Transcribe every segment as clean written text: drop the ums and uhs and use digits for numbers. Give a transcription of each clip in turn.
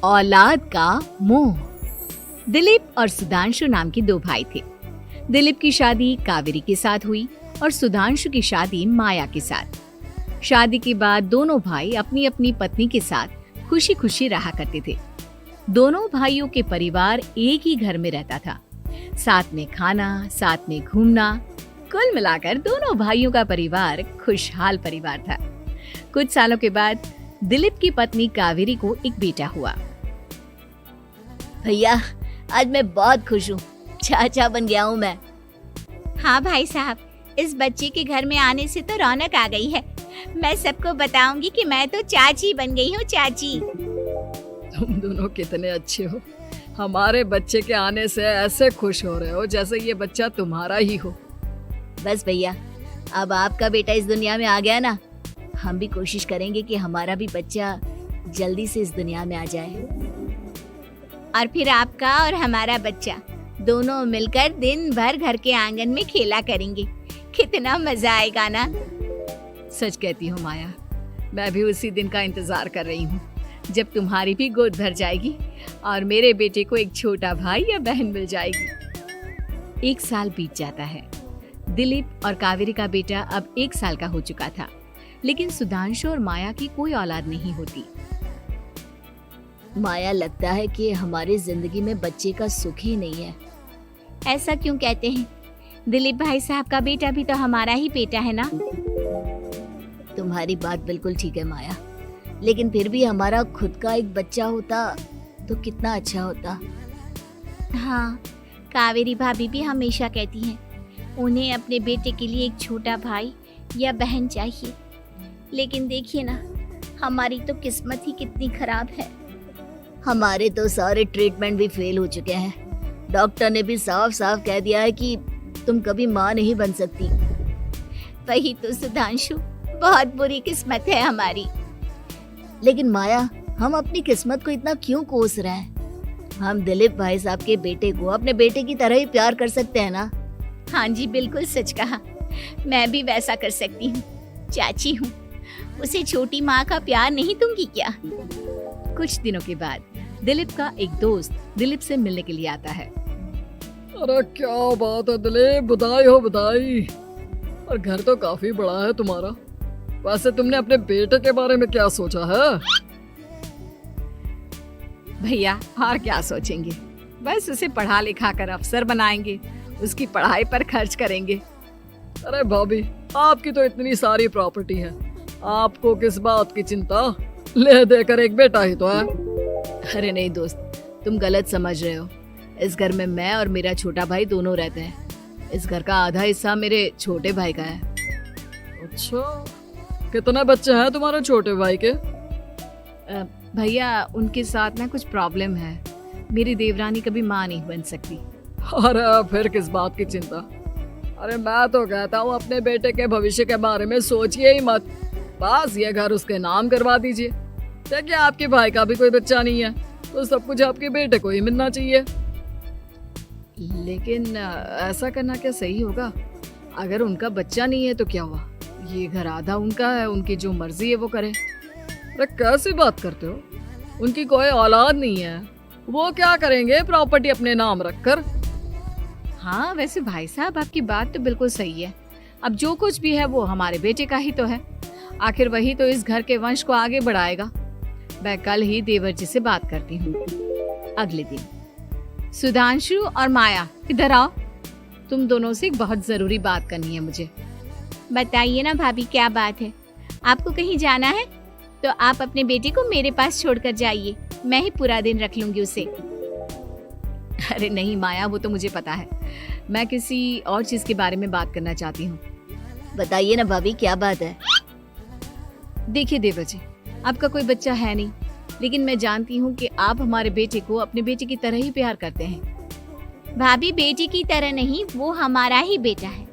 औलाद का मोह। दिलीप और सुधांशु नाम के दो भाई थे। दिलीप की शादी कावेरी के साथ हुई और सुधांशु की शादी माया के साथ। शादी के बाद दोनों भाई अपनी अपनी पत्नी के साथ खुशी खुशी रहा करते थे। दोनों भाइयों के परिवार एक ही घर में रहता था। साथ में खाना, साथ में घूमना, कुल मिलाकर दोनों भाइयों का परिवार खुशहाल परिवार था। कुछ सालों के बाद दिलीप की पत्नी कावेरी को एक बेटा हुआ। भैया, आज मैं बहुत खुश हूँ, चाचा बन गया हूँ मैं। हाँ भाई साहब, इस बच्चे के घर में आने से तो रौनक आ गई है। मैं सबको बताऊंगी कि मैं तो चाची बन गई हूँ, चाची। तुम दोनों कितने अच्छे हो। हमारे बच्चे के आने से ऐसे खुश हो रहे हो जैसे ये बच्चा तुम्हारा ही हो। बस भैया, अब आपका बेटा इस दुनिया में आ गया ना, हम भी कोशिश करेंगे कि हमारा भी बच्चा जल्दी से इस दुनिया में आ जाए। और फिर आपका और हमारा बच्चा दोनों मिलकर दिन भर घर के आंगन में खेला करेंगे। कितना मजा आएगा ना। सच कहती हूँ माया, मैं भी उसी दिन का इंतजार कर रही हूँ जब तुम्हारी भी गोद भर जाएगी और मेरे बेटे को एक छोटा भाई या बहन मिल जाएगी। 1 साल बीत जाता है। दिलीप और कावेरी का बेटा अब 1 साल का हो चुका था, लेकिन सुधांशु और माया की कोई औलाद नहीं होती। माया, लगता है कि हमारी जिंदगी में बच्चे का सुख ही नहीं है। ऐसा क्यों कहते हैं? दिलीप भाई साहब का बेटा भी तो हमारा ही बेटा है ना। तुम्हारी बात बिल्कुल ठीक है माया, लेकिन फिर भी हमारा खुद का एक बच्चा होता तो कितना अच्छा होता। हाँ, कावेरी भाभी भी हमेशा कहती हैं उन्हें अपने बेटे के लिए एक छोटा भाई या बहन चाहिए। लेकिन देखिए ना, हमारी तो किस्मत ही कितनी खराब है। हमारे तो सारे ट्रीटमेंट भी फेल हो चुके हैं। डॉक्टर ने भी साफ साफ कह दिया है कि तुम कभी माँ नहीं बन सकती। वही तो सुधांशु, बहुत बुरी किस्मत है हमारी। लेकिन माया, हम अपनी किस्मत को इतना क्यों कोस रहे हैं? हम दिलीप भाई साहब के बेटे को अपने बेटे की तरह ही प्यार कर सकते हैं ना। हाँ जी, बिल्कुल सच कहा। मैं भी वैसा कर सकती हूँ। चाची हूँ, उसे छोटी माँ का प्यार नहीं दूंगी क्या? कुछ दिनों के बाद दिलीप का एक दोस्त दिलीप से मिलने के लिए आता है। अरे क्या बात है दिलीप, बधाई हो बधाई। और घर तो काफी बड़ा है तुम्हारा। वैसे तुमने अपने बेटे के बारे में क्या सोचा है? भैया, और क्या सोचेंगे, बस उसे पढ़ा लिखा कर अफसर बनाएंगे, उसकी पढ़ाई पर खर्च करेंगे। अरे भाभी, आपकी तो इतनी सारी प्रॉपर्टी है, आपको किस बात की चिंता? ले देकर एक बेटा ही तो है। अरे नहीं दोस्त, तुम गलत समझ रहे हो। इस घर में मैं और मेरा छोटा भाई दोनों रहते हैं। इस घर का आधा हिस्सा मेरे छोटे भाई का है। अच्छा, कितने बच्चे हैं तुम्हारे छोटे भाई के? भैया, उनके साथ ना कुछ प्रॉब्लम है। मेरी देवरानी कभी माँ नहीं बन सकती। अरे फिर किस बात की चिंता? अरे मैं तो कहता हूँ अपने बेटे के भविष्य के बारे में सोचिए ही मत। बस ये घर उसके नाम करवा दीजिए। देखिए, आपके भाई का भी कोई बच्चा नहीं है तो सब कुछ आपके बेटे को ही मिलना चाहिए। लेकिन ऐसा करना क्या सही होगा? अगर उनका बच्चा नहीं है तो क्या हुआ? ये घर आधा उनका है, उनकी जो मर्जी है वो करे। अरे कैसी बात करते हो? उनकी कोई औलाद नहीं है, वो क्या करेंगे प्रॉपर्टी अपने नाम रखकर? हाँ, वैसे भाई साहब, आपकी बात तो बिल्कुल सही है। अब जो कुछ भी है वो हमारे बेटे का ही तो है। आखिर वही तो इस घर के वंश को आगे बढ़ाएगा। मैं कल ही देवर जी से बात करती हूँ। अगले दिन सुधांशु और माया, इधर आओ। तुम दोनों से एक बहुत जरूरी बात करनी है मुझे। बताइए ना भाभी, क्या बात है? आपको कहीं जाना है तो आप अपने बेटे को मेरे पास छोड़कर जाइए। मैं ही पूरा दिन रख लूंगी उसे। अरे नहीं माया, वो तो मुझे पता है। मैं किसी और चीज के बारे में बात करना चाहती हूँ। बताइए ना भाभी, क्या बात है? देखिए देवर जी, आपका कोई बच्चा है नहीं, लेकिन मैं जानती हूँ कि आप हमारे बेटे को अपने बेटे की तरह ही प्यार करते हैं। भाभी, बेटी की तरह नहीं, वो हमारा ही बेटा है।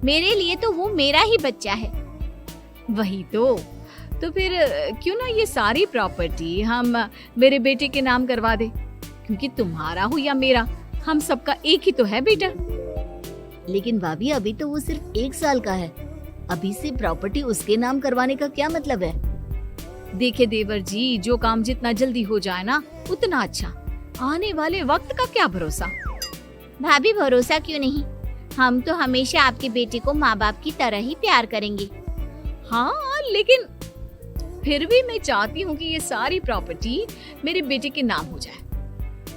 मेरे लिए तो वो मेरा ही बच्चा है। वही तो फिर क्यों ना ये सारी प्रॉपर्टी हम मेरे बेटे के नाम करवा दे, क्योंकि तुम्हारा हो या मेरा, हम सबका एक ही तो है बेटा। लेकिन भाभी, अभी तो वो सिर्फ 1 साल का है। अभी से प्रॉपर्टी उसके नाम करवाने का क्या मतलब है? देखिए देवर जी, जो काम जितना जल्दी हो जाए ना उतना अच्छा। आने वाले वक्त का क्या भरोसा। भाभी भरोसा क्यों नहीं, हम तो हमेशा आपके बेटे को माँ बाप की तरह ही प्यार करेंगे। हाँ, लेकिन फिर भी मैं चाहती हूँ कि ये सारी प्रॉपर्टी मेरे बेटे के नाम हो जाए।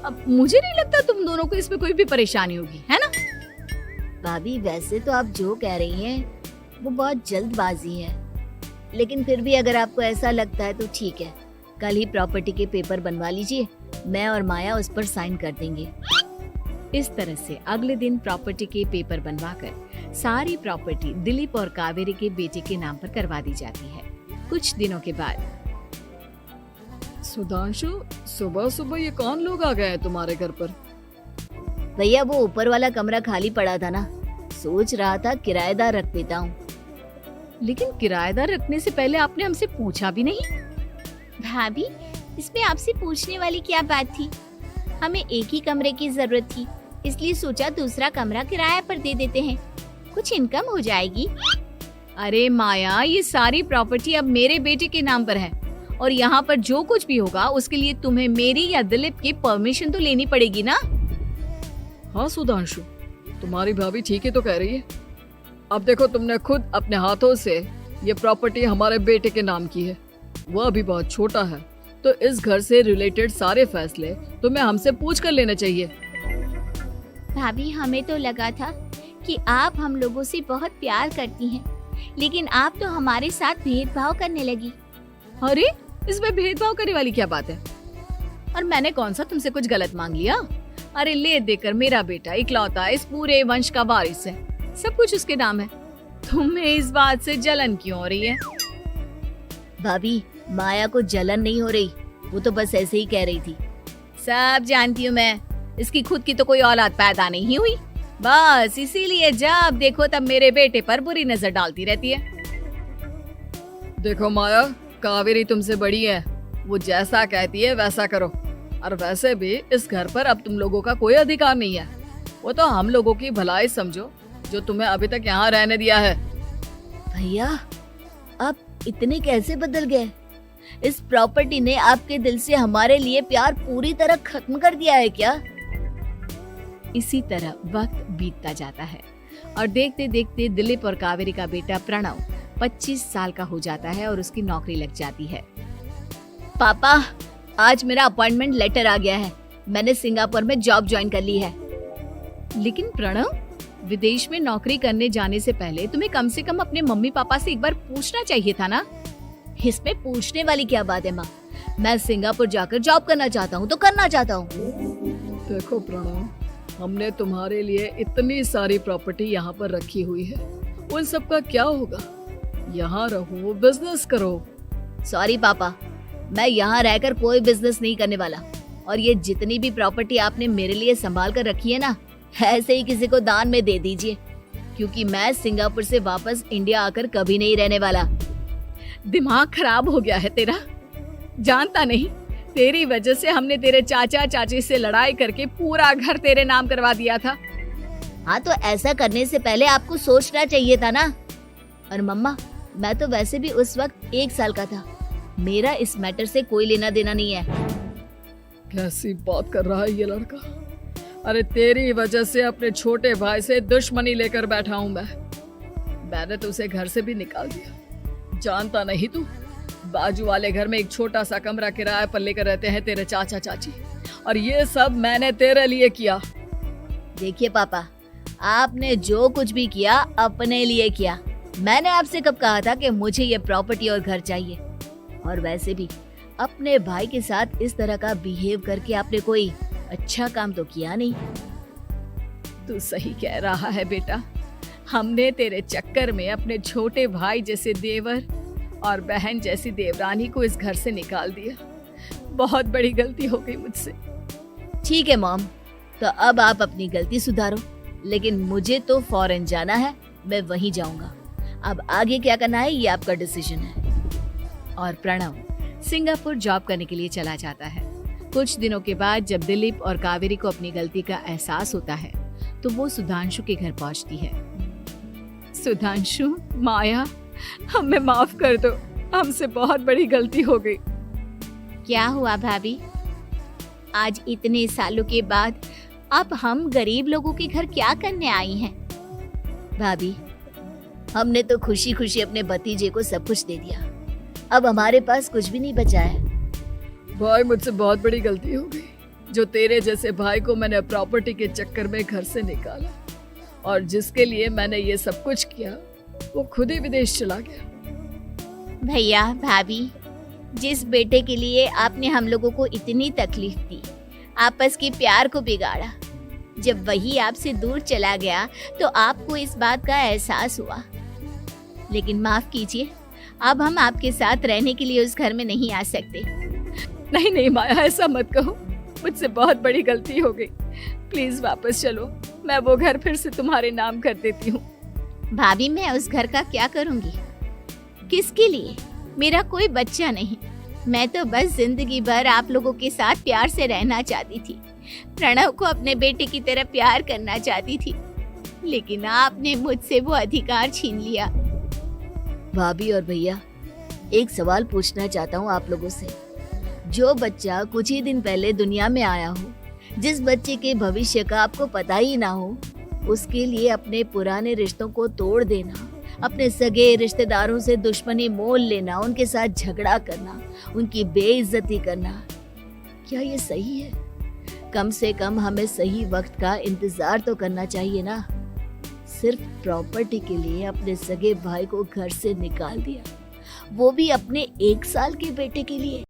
अब मुझे नहीं लगता तुम दोनों को इसमें कोई भी परेशानी होगी, है ना? भाभी वैसे तो आप जो कह रही हैं वो बहुत जल्दबाजी है, लेकिन फिर भी अगर आपको ऐसा लगता है तो ठीक है, कल ही प्रॉपर्टी के पेपर बनवा लीजिए, मैं और माया उस पर साइन कर देंगे। इस तरह से अगले दिन प्रॉपर्टी के पेपर बनवाकर सारी प्रॉपर्टी दिलीप और कावेरी के बेटे के नाम पर करवा दी जाती है। कुछ दिनों के बाद सुधांशु, सुबह सुबह ये कौन लोग आ गए हैं तुम्हारे घर पर? भैया वो ऊपर वाला कमरा खाली पड़ा था ना, सोच रहा था किराएदार रख देता हूँ। लेकिन किराएदार रखने से पहले आपने हमसे पूछा भी नहीं। भाभी इसमें आपसे पूछने वाली क्या बात थी, हमें एक ही कमरे की जरूरत थी, इसलिए सोचा दूसरा कमरा किराए पर दे देते हैं, कुछ इनकम हो जाएगी। अरे माया, ये सारी प्रॉपर्टी अब मेरे बेटे के नाम पर है और यहाँ पर जो कुछ भी होगा उसके लिए तुम्हें मेरी या दिलीप की परमिशन तो लेनी पड़ेगी ना। हाँ सुधांशु, तुम्हारी भाभी ठीक ही तो कह रही है। अब देखो, तुमने खुद अपने हाथों से ये प्रॉपर्टी हमारे बेटे के नाम की है, वो अभी बहुत छोटा है, तो इस घर से रिलेटेड सारे फैसले तुम्हें हमसे पूछ कर लेने चाहिए। भाभी हमें तो लगा था कि आप हम लोगों से बहुत प्यार करती हैं, लेकिन आप तो हमारे साथ भेदभाव करने लगी। अरे इसमें भेदभाव करने वाली क्या बात है? और मैंने कौन सा तुमसे कुछ गलत मांग लिया? अरे ले देकर मेरा बेटा इकलौता इस पूरे वंश का वारिस है, सब कुछ उसके नाम है। तुम्हें इस बात से जलन क्यों हो रही है? भाभी माया को जलन नहीं हो रही, वो तो बस ऐसे ही कह रही थी। सब जानती हूँ मैं, इसकी खुद की तो कोई औलाद पैदा नहीं हुई, बस इसीलिए जब देखो तब मेरे बेटे पर बुरी नजर डालती रहती है। देखो माया, कावेरी तुमसे बड़ी है, वो जैसा कहती है वैसा करो। और वैसे भी इस घर पर अब तुम लोगों का कोई अधिकार नहीं है, वो तो हम लोगों की भलाई समझो जो तुम्हें अभी तक यहाँ रहने दिया है। भैया आप इतने कैसे बदल गए? इस प्रॉपर्टी ने आपके दिल से हमारे लिए प्यार पूरी तरह खत्म कर दिया है क्या? इसी तरह वक्त बीतता जाता है और देखते देखते दिलीप और कावेरी का बेटा प्रणव 25 साल का हो जाता है और उसकी नौकरी लग जाती है। पापा आज मेरा अपॉइंटमेंट लेटर आ गया है, मैंने सिंगापुर में जॉब ज्वाइन कर ली है। लेकिन प्रणव, विदेश में नौकरी करने जाने से पहले तुम्हें कम से कम अपने मम्मी पापा से एक बार पूछना चाहिए था ना। इसमें पूछने वाली क्या बात है माँ, मैं सिंगापुर जाकर जॉब करना चाहता हूँ तो करना चाहता हूँ। देखो प्रणव, हमने तुम्हारे लिए इतनी सारी प्रॉपर्टी यहाँ पर रखी हुई है, उन सब का क्या होगा? यहाँ रहो, बिजनेस करो। सॉरी पापा, मैं यहाँ रहकर कोई बिजनेस नहीं करने वाला, और ये जितनी भी प्रॉपर्टी आपने मेरे लिए संभाल कर रखी है ना, ऐसे ही किसी को दान में दे दीजिए, क्योंकि मैं सिंगापुर से वापस इंडिया आकर कभी नहीं रहने वाला। दिमाग खराब हो गया है तेरा, जानता नहीं तेरी वजह से हमने तेरे चाचा चाची से लड़ाई करके पूरा घर तेरे नाम करवा दिया था। हाँ तो ऐसा करने से पहले आपको सोचना चाहिए था ना। और मम्मा, मैं तो वैसे भी उस वक्त 1 साल का था, मेरा इस मैटर से कोई लेना देना नहीं है। कैसी बात कर रहा है ये लड़का? अरे तेरी वजह से अपने छोटे भाई से दुश्मनी लेकर बैठा हूँ मैंने तो उसे घर से भी निकाल दिया। जानता नहीं तू, बाजू वाले घर में एक छोटा सा कमरा किराए पर लेकर रहते हैं तेरे चाचा चाची, और ये सब मैंने तेरे लिए किया। देखिए पापा, आपने जो कुछ भी किया अपने लिए किया। मैंने आपसे कब कहा था कि मुझे ये प्रॉपर्टी और घर चाहिए? और वैसे भी अपने भाई के साथ इस तरह का बिहेव करके आपने कोई अच्छा काम तो किया नहीं। तू सही कह रहा है बेटा, हमने तेरे चक्कर में अपने छोटे भाई जैसे देवर और बहन जैसी देवरानी को इस घर से निकाल दिया। बहुत बड़ी गलती हो गई मुझसे। ठीक है मॉम, तो अब आप अपनी गलती सुधारो, लेकिन मुझे तो फॉरेन जाना है, मैं वहीं जाऊंगा। अब आगे क्या करना है ये आपका डिसीजन है। और प्रणव सिंगापुर जॉब करने के लिए चला जाता है। कुछ दिनों के बाद जब दिलीप और कावेरी को अपनी गलती का एहसास होता है तो वो सुधांशु के घर पहुंचती है। सुधांशु, माया, हमें माफ कर दो, हमसे बहुत बड़ी गलती हो गई। क्या हुआ भाभी? आज इतने सालों के बाद अब हम गरीब लोगों के घर क्या करने आई हैं? भाभी, हमने तो खुशी खुशी अपने भतीजे को सब कुछ दे दिया, अब हमारे पास कुछ भी नहीं बचा है। भाई, मुझसे बहुत बड़ी गलती हो गई। जो तेरे जैसे भाई को मैंने प्रॉपर्टी के चक्कर में घर से निकाला और जिसके लिए मैंने ये सब कुछ किया, वो खुद ही विदेश चला गया। भैया भाभी, जिस बेटे के लिए आपने हम लोगों को इतनी तकलीफ दी, आपस के प्यार को बिगाड़ा, जब वही आपसे दूर चला गया तो आपको इस बात का एहसास हुआ। लेकिन माफ कीजिए, अब हम आपके साथ रहने के लिए उस घर में नहीं आ सकते। नहीं नहीं माया, ऐसा मत कहो, मुझसे बहुत बड़ी गलती हो गई। प्लीज वापस चलो, मैं वो घर फिर से तुम्हारे नाम कर देती हूँ। भाभी, मैं उस घर का क्या करूंगी? किसके लिए? मेरा कोई बच्चा नहीं। मैं तो बस जिंदगी भर आप लोगों के साथ प्यार से रहना चाहती थी, प्रणव को अपने बेटे की तरह प्यार करना चाहती थी, लेकिन आपने मुझसे वो अधिकार छीन लिया। भाभी और भैया, एक सवाल पूछना चाहता हूँ आप लोगों से। जो बच्चा कुछ ही दिन पहले दुनिया में आया हो, जिस बच्चे के भविष्य का आपको पता ही ना हो, उसके लिए अपने पुराने रिश्तों को तोड़ देना, अपने सगे रिश्तेदारों से दुश्मनी मोल लेना, उनके साथ झगड़ा करना, उनकी बेइज्जती करना, क्या ये सही है? कम से कम हमें सही वक्त का इंतजार तो करना चाहिए ना। सिर्फ प्रॉपर्टी के लिए अपने सगे भाई को घर से निकाल दिया, वो भी अपने 1 साल के बेटे के लिए।